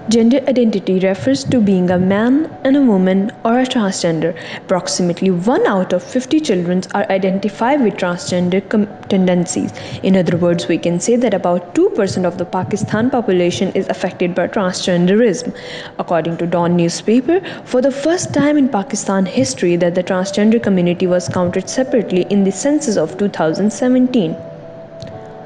Gender identity refers to being a man and a woman or a transgender. Approximately 1 out of 50 children are identified with transgender tendencies. In other words, we can say that about 2% of the Pakistan population is affected by transgenderism. According to Dawn newspaper, for the first time in Pakistan history that the transgender community was counted separately in the census of 2017.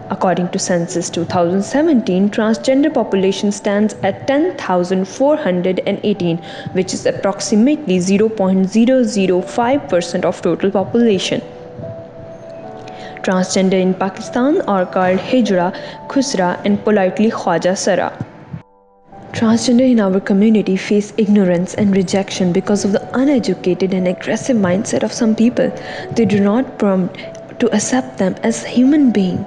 According to Census 2017, transgender population stands at 10,418, which is approximately 0.005% of total population. Transgender in Pakistan are called Hijra, Khusra, and politely Khwaja Sara. Transgender in our community face ignorance and rejection because of the uneducated and aggressive mindset of some people. They do not prompt to accept them as human beings.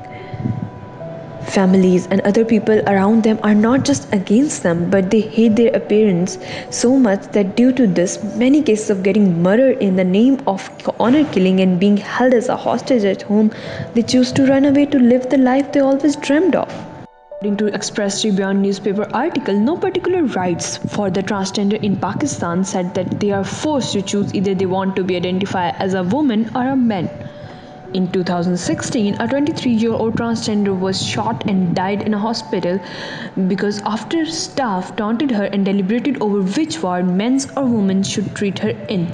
Families and other people around them are not just against them, but they hate their appearance so much that due to this, many cases of getting murdered in the name of honor killing and being held as a hostage at home, they choose to run away to live the life they always dreamed of. According to Express Tribune newspaper article, no particular rights for the transgender in Pakistan said that they are forced to choose either they want to be identified as a woman or a man. In 2016, a 23-year-old transgender was shot and died in a hospital because after staff taunted her and deliberated over which ward men's or women should treat her in.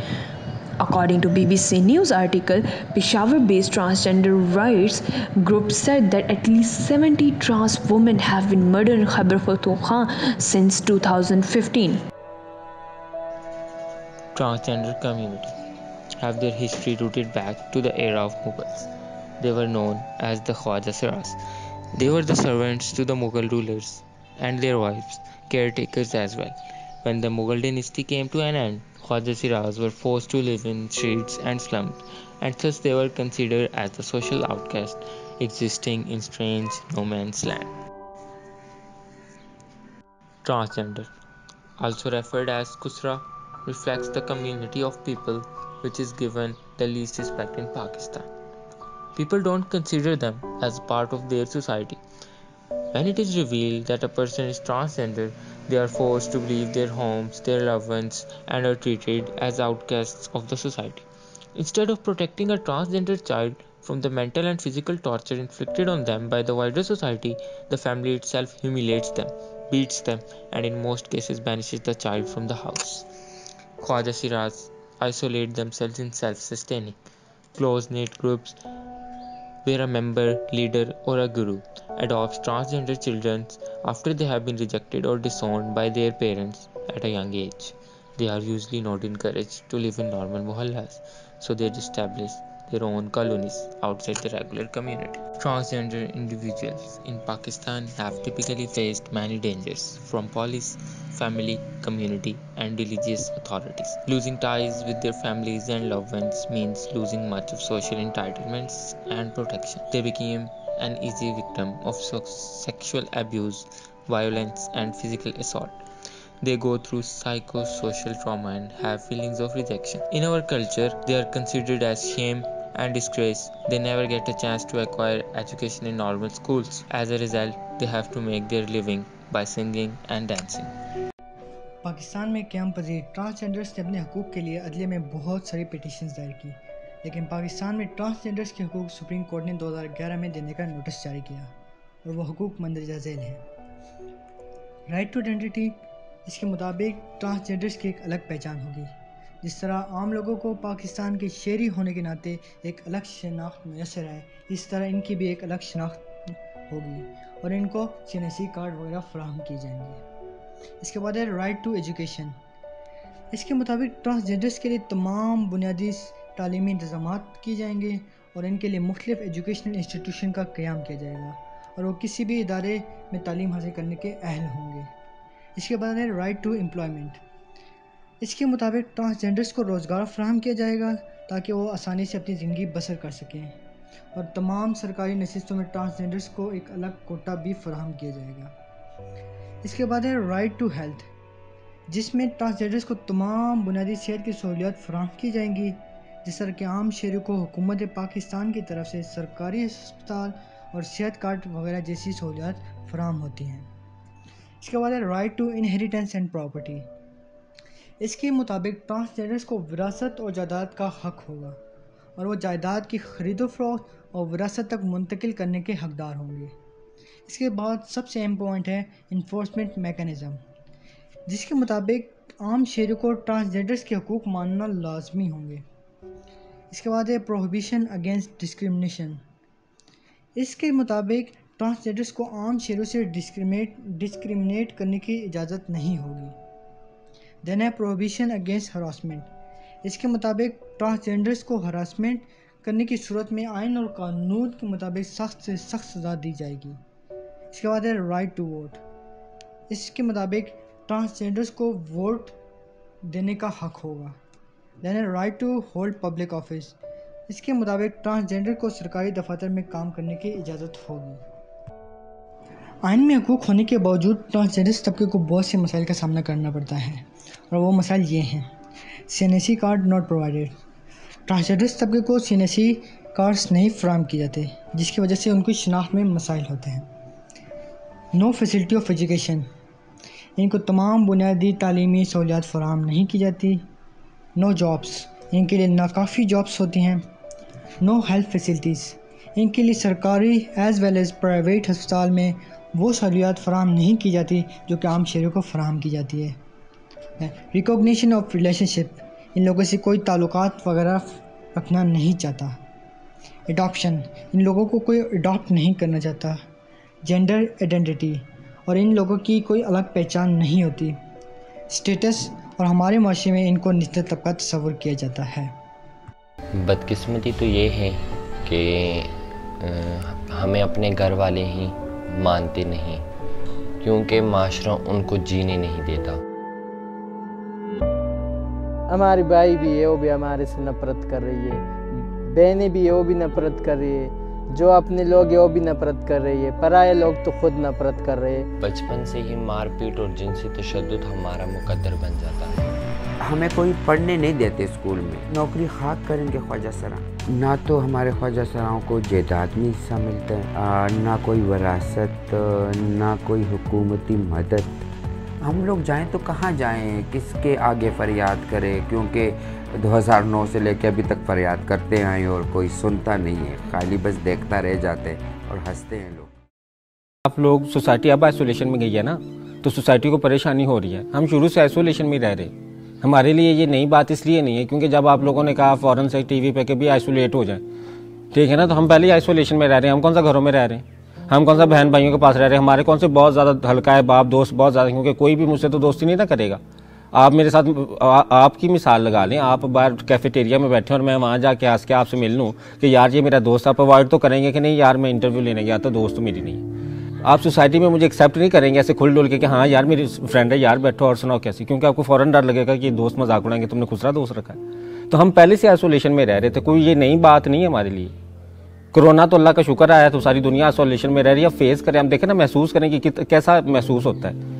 According to BBC News article, Peshawar-based transgender rights group said that at least 70 trans women have been murdered in Khyber Pakhtunkhwa since 2015. Transgender community have their history rooted back to the era of Mughals. They were known as the Khwaja Siras. They were the servants to the Mughal rulers and their wives, caretakers as well. When the Mughal dynasty came to an end, Khwaja Siras were forced to live in streets and slums, and thus they were considered as the social outcast existing in strange no man's land. Transgender, also referred as Kusra, reflects the community of people which is given the least respect in Pakistan. People don't consider them as part of their society. When it is revealed that a person is transgender, they are forced to leave their homes, their loved ones, and are treated as outcasts of the society. Instead of protecting a transgender child from the mental and physical torture inflicted on them by the wider society, the family itself humiliates them, beats them, and in most cases banishes the child from the house. Khwaja Siras isolate themselves in self-sustaining, close-knit groups where a member, leader, or a guru adopts transgender children after they have been rejected or disowned by their parents at a young age. They are usually not encouraged to live in normal mohallas, so they establish their own colonies outside the regular community. Transgender individuals in Pakistan have typically faced many dangers from police, family, community, and religious authorities. Losing ties with their families and loved ones means losing much of social entitlements and protection. They became an easy victim of sexual abuse, violence, and physical assault. They go through psychosocial trauma and have feelings of rejection. In our culture, they are considered as shame and disgrace. They never get a chance to acquire education in normal schools. As a result, they have to make their living by singing and dancing. Pakistan میں قیام پذیر ٹرانسجنڈرز نے اپنے حقوق کے لیے عدلیہ میں بہت ساری پیٹیشنز دائر کی، لیکن پاکستان میں ٹرانسجنڈرز کے حقوق سپریم کورٹ نے 2011 میں دینے کا نوٹس جاری کیا اور وہ حقوق مندرجہ ذیل ہیں۔ رائٹ ٹو آئیڈینٹی، اس کے مطابق ٹرانسجنڈرز کی ایک الگ پہچان ہوگی۔ جس طرح عام لوگوں کو پاکستان کے شہری ہونے کے ناطے ایک الگ شناخت میسر ہے، اس طرح ان کی بھی ایک الگ شناخت ہوگی اور ان کو CNSE کارڈ وغیرہ فراہم کی جائیں گے۔ اس کے بعد ہے رائٹ ٹو ایجوکیشن۔ اس کے مطابق ٹرانسجنڈرز کے لیے تمام بنیادی تعلیمی انتظامات کی جائیں گے اور ان کے لیے مختلف ایجوکیشنل انسٹیٹیوشن کا قیام کیا جائے گا اور وہ کسی بھی ادارے میں تعلیم حاصل کرنے کے اہل ہوں گے۔ اس کے بعد ہے رائٹ ٹو امپلائمنٹ۔ اس کے مطابق ٹرانسجنڈرز کو روزگار فراہم کیا جائے گا تاکہ وہ آسانی سے اپنی زندگی بسر کر سکیں، اور تمام سرکاری نشستوں میں ٹرانسجنڈرز کو ایک الگ کوٹا بھی فراہم کیا جائے گا۔ اس کے بعد ہے رائٹ ٹو ہیلتھ، جس میں ٹرانسجنڈرز کو تمام بنیادی صحت کی سہولیات فراہم کی جائیں گی، جس طرح کہ عام شہریوں کو حکومت پاکستان کی طرف سے سرکاری ہسپتال اور صحت کارڈ وغیرہ جیسی سہولیات فراہم ہوتی ہیں۔ اس کے بعد ہے right to inheritance and property. اس کے مطابق ٹرانسجینڈرس کو وراثت اور جائیداد کا حق ہوگا اور وہ جائیداد کی خرید و فروخت اور وراثت تک منتقل کرنے کے حقدار ہوں گے. اس کے بعد سب سے اہم پوائنٹ ہے انفورسمنٹ میکانزم، جس کے مطابق عام شہریوں کو ٹرانسجینڈرس کے حقوق ماننا لازمی ہوں گے. اس کے بعد ہے پروہیبیشن اگینسٹ ڈسکرمنیشن. اس کے مطابق ٹرانسجینڈرس کو عام شہریوں سے ڈسکریمنیٹ کرنے کی اجازت نہیں ہوگی. دین ہے پروہیبیشن اگینسٹ ہراسمنٹ. اس کے مطابق ٹرانسجینڈرس کو ہراسمنٹ کرنے کی صورت میں آئین اور قانون کے مطابق سخت سے سخت سزا دی جائے گی. اس کے بعد ہے رائٹ ٹو ووٹ. اس کے مطابق ٹرانسجینڈرس کو ووٹ دینے کا حق ہوگا. دین ہے right to hold public office. اس کے مطابق ٹرانسجینڈر کو سرکاری دفاتر میں کام کرنے کی اجازت ہوگی. آئین میں حقوق ہونے کے باوجود ٹرانسجینڈرس طبقے کو بہت سے مسائل کا سامنا کرنا پڑتا ہے، اور وہ مسائل یہ ہیں: CNSE card not provided. Transgenders طبقے کو CNSE کارڈز نہیں فراہم کیے جاتے، جس کی وجہ سے ان کی شناخت میں مسائل ہوتے ہیں. نو فیسلٹی آف ایجوکیشن. ان کو تمام بنیادی تعلیمی سہولیات فراہم نہیں کی جاتی. نو جابس. ان کے لیے ناکافی جابس ہوتی ہیں. Know health facilities. ان کے لیے سرکاری ایز ویل ایز پرائیویٹ ہسپتال میں وہ سہولیات فراہم نہیں کی جاتی جو کہ عام شہریوں کو فراہم کی جاتی ہے. ریکوگنیشن آف ریلیشن شپ. ان لوگوں سے کوئی تعلقات وغیرہ رکھنا نہیں چاہتا. اڈاپشن. ان لوگوں کو کوئی اڈاپٹ نہیں کرنا چاہتا. Gender identity. اور ان لوگوں کی کوئی الگ پہچان نہیں ہوتی. اسٹیٹس. اور ہمارے معاشرے میں ان کو نچلا طبقہ تصور کیا جاتا ہے. بدقسمتی تو یہ ہے کہ ہمیں اپنے گھر والے ہی مانتے نہیں، کیونکہ معاشرہ ان کو جینے نہیں دیتا. ہماری بھائی بھی ہے، وہ بھی ہمارے سے نفرت کر رہی ہے، بہنیں بھی ہے، وہ بھی نفرت کر رہی ہے، جو اپنے لوگ ہیں وہ بھی نفرت کر رہی ہے، پرائے لوگ تو خود نفرت کر رہے ہیں. بچپن سے ہی مار پیٹ اور جنسی تشدد ہمارا مقدر بن جاتا ہے. ہمیں کوئی پڑھنے نہیں دیتے اسکول میں. نوکری خاک کریں گے خواجہ سرا. نہ تو ہمارے خواجہ سراؤں کو جائیداد میں حصہ ملتا ہے، نہ کوئی وراثت، نہ کوئی حکومتی مدد. ہم لوگ جائیں تو کہاں جائیں، کس کے آگے فریاد کریں، کیونکہ 2009 سے لے کے ابھی تک فریاد کرتے آئے اور کوئی سنتا نہیں ہے، خالی بس دیکھتا رہ جاتے اور ہنستے ہیں لوگ. آپ لوگ سوسائٹی اب آئسولیشن میں گئی ہے نا، تو سوسائٹی کو پریشانی ہو رہی ہے. ہم شروع سے آئسولیشن میں رہ رہے. ہمارے لیے یہ نئی بات اس لیے نہیں ہے کیونکہ جب آپ لوگوں نے کہا فوراً سے ٹی وی پہ کہ بھی آئسولیٹ ہو جائیں، ٹھیک ہے نا، تو ہم پہلے ہی آئسولیشن میں رہ رہے ہیں. ہم کون سا گھروں میں رہ رہے ہیں، ہم کون سا بہن بھائیوں کے پاس رہ رہے ہیں، ہمارے کون سے بہت زیادہ ہلکا ہے باپ دوست بہت زیادہ، کیونکہ کوئی بھی مجھ سے تو دوستی نہیں نہ کرے گا. آپ میرے ساتھ آپ کی مثال لگا لیں، آپ باہر کیفیٹیریا میں بیٹھے اور میں وہاں جا کے ہنس کے آپ سے مل لوں کہ یار یہ میرا دوست، آپ اوائڈ تو کریں گے کہ نہیں یار میں انٹرویو لینے گیا تو دوست میری نہیں ہے. آپ سوسائٹی میں مجھے ایکسیپٹ نہیں کریں گے ایسے کھل ڈول کے کہ ہاں یار میری فرینڈ ہے یار بیٹھو اور سناؤ کیسی، کیونکہ آپ کو فوراً ڈر لگے گا کہ دوست مذاق اڑائیں گے تم نے خسرا دوست رکھا ہے. تو ہم پہلے سے آئسولیشن میں رہ رہے تھے، کوئی یہ نئی بات نہیں ہے ہمارے لیے. کرونا تو اللہ کا شکر آیا تو ساری دنیا آئسولیشن میں رہ رہی ہے. فیس کریں، ہم دیکھیں نا، محسوس کریں کہ کیسا محسوس ہوتا ہے.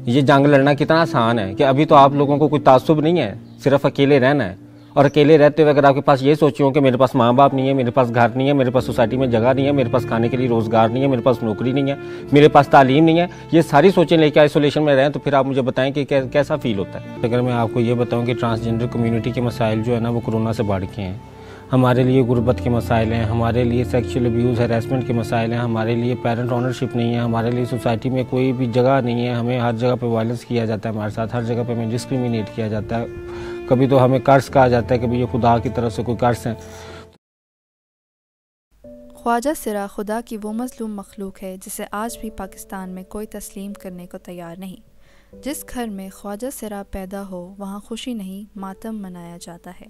یہ جنگ لڑنا کتنا آسان ہے کہ ابھی تو آپ لوگوں کو کوئی تعصب نہیں ہے، صرف اکیلے رہنا ہے. اور اکیلے رہتے ہوئے اگر آپ کے پاس یہ سوچیں کہ میرے پاس ماں باپ نہیں ہے، میرے پاس گھر نہیں ہے، میرے پاس سوسائٹی میں جگہ نہیں ہے، میرے پاس کھانے کے لیے روزگار نہیں ہے، میرے پاس نوکری نہیں ہے، میرے پاس تعلیم نہیں ہے، یہ ساری سوچیں لے کے آئسولیشن میں رہیں، تو پھر آپ مجھے بتائیں کہ کیسا فیل ہوتا ہے. اگر میں آپ کو یہ بتاؤں کہ ٹرانسجینڈر کمیونٹی کے مسائل جو ہے نا وہ کرونا سے بڑھ کے ہیں. ہمارے لیے غربت کے مسائل ہیں، ہمارے لیے سیکشل ابیوز ہیراسمنٹ کے مسائل ہیں، ہمارے لیے پیرنٹ آنرشپ نہیں ہے، ہمارے لیے سوسائٹی میں کوئی بھی جگہ نہیں ہے، ہمیں ہر جگہ پہ وائلنس کیا جاتا ہے، ہمارے ساتھ ہر جگہ پہ ہمیں ڈسکریمنیٹ کیا جاتا ہے. کبھی تو ہمیں قرض کہا جاتا ہے، کبھی یہ خدا کی طرف سے کوئی قرض ہیں. خواجہ سرا خدا کی وہ مظلوم مخلوق ہے جسے آج بھی پاکستان میں کوئی تسلیم کرنے کو تیار نہیں. جس گھر میں خواجہ سرا پیدا ہو وہاں خوشی نہیں ماتم منایا جاتا ہے.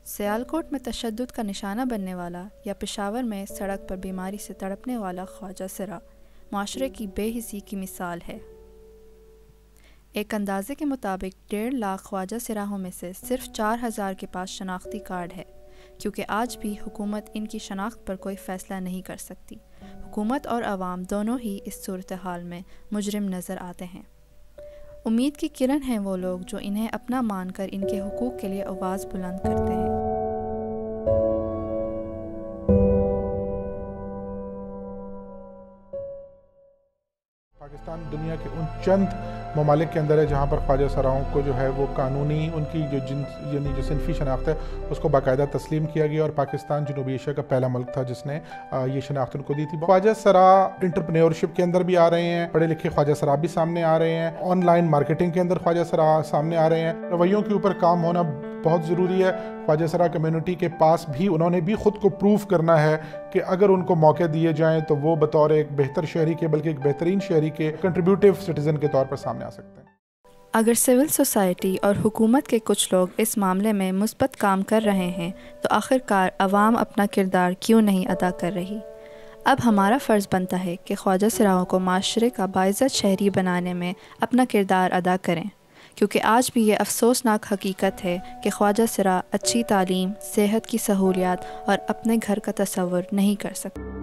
سیالکوٹ میں تشدد کا نشانہ بننے والا یا پشاور میں سڑک پر بیماری سے تڑپنے والا خواجہ سرا معاشرے کی بے حسی کی مثال ہے. ایک اندازے کے مطابق 1.5 لاکھ خواجہ سراہوں میں سے صرف 4,000 کے پاس شناختی کارڈ ہے، کیونکہ آج بھی حکومت ان کی شناخت پر کوئی فیصلہ نہیں کر سکتی. حکومت اور عوام دونوں ہی اس صورتحال میں مجرم نظر آتے ہیں. امید کی کرن ہیں وہ لوگ جو انہیں اپنا مان کر ان کے حقوق کے لیے آواز بلند کرتے ہیں. دنیا کے ان چند ممالک کے اندر ہے جہاں پر خواجہ سراؤں کو جو ہے وہ قانونی ان کی جو صنفی شناخت ہے اس کو باقاعدہ تسلیم کیا گیا، اور پاکستان جنوبی ایشیا کا پہلا ملک تھا جس نے یہ شناخت ان کو دی تھی۔ خواجہ سرا انٹرپرینیورشپ کے اندر بھی آ رہے ہیں، پڑھے لکھے خواجہ سرا بھی سامنے آ رہے ہیں، آن لائن مارکیٹنگ کے اندر خواجہ سرا سامنے آ رہے ہیں۔ رویوں کے اوپر کام ہونا بہت ضروری ہے۔ خواجہ سرا کمیونٹی کے پاس بھی انہوں نے بھی خود کو پروف کرنا ہے کہ اگر ان کو موقع دیے جائیں تو وہ بطور ایک بہتر شہری کے بلکہ ایک بہترین شہری کے کنٹریبیوٹیو سٹیزن کے طور پر سامنے آ سکتے ہیں۔ اگر سول سوسائٹی اور حکومت کے کچھ لوگ اس معاملے میں مثبت کام کر رہے ہیں تو آخرکار عوام اپنا کردار کیوں نہیں ادا کر رہی؟ اب ہمارا فرض بنتا ہے کہ خواجہ سراؤں کو معاشرے کا باعزت شہری بنانے میں اپنا کردار ادا کریں، کیونکہ آج بھی یہ افسوسناک حقیقت ہے کہ خواجہ سرا اچھی تعلیم، صحت کی سہولیات اور اپنے گھر کا تصور نہیں کر سکتے۔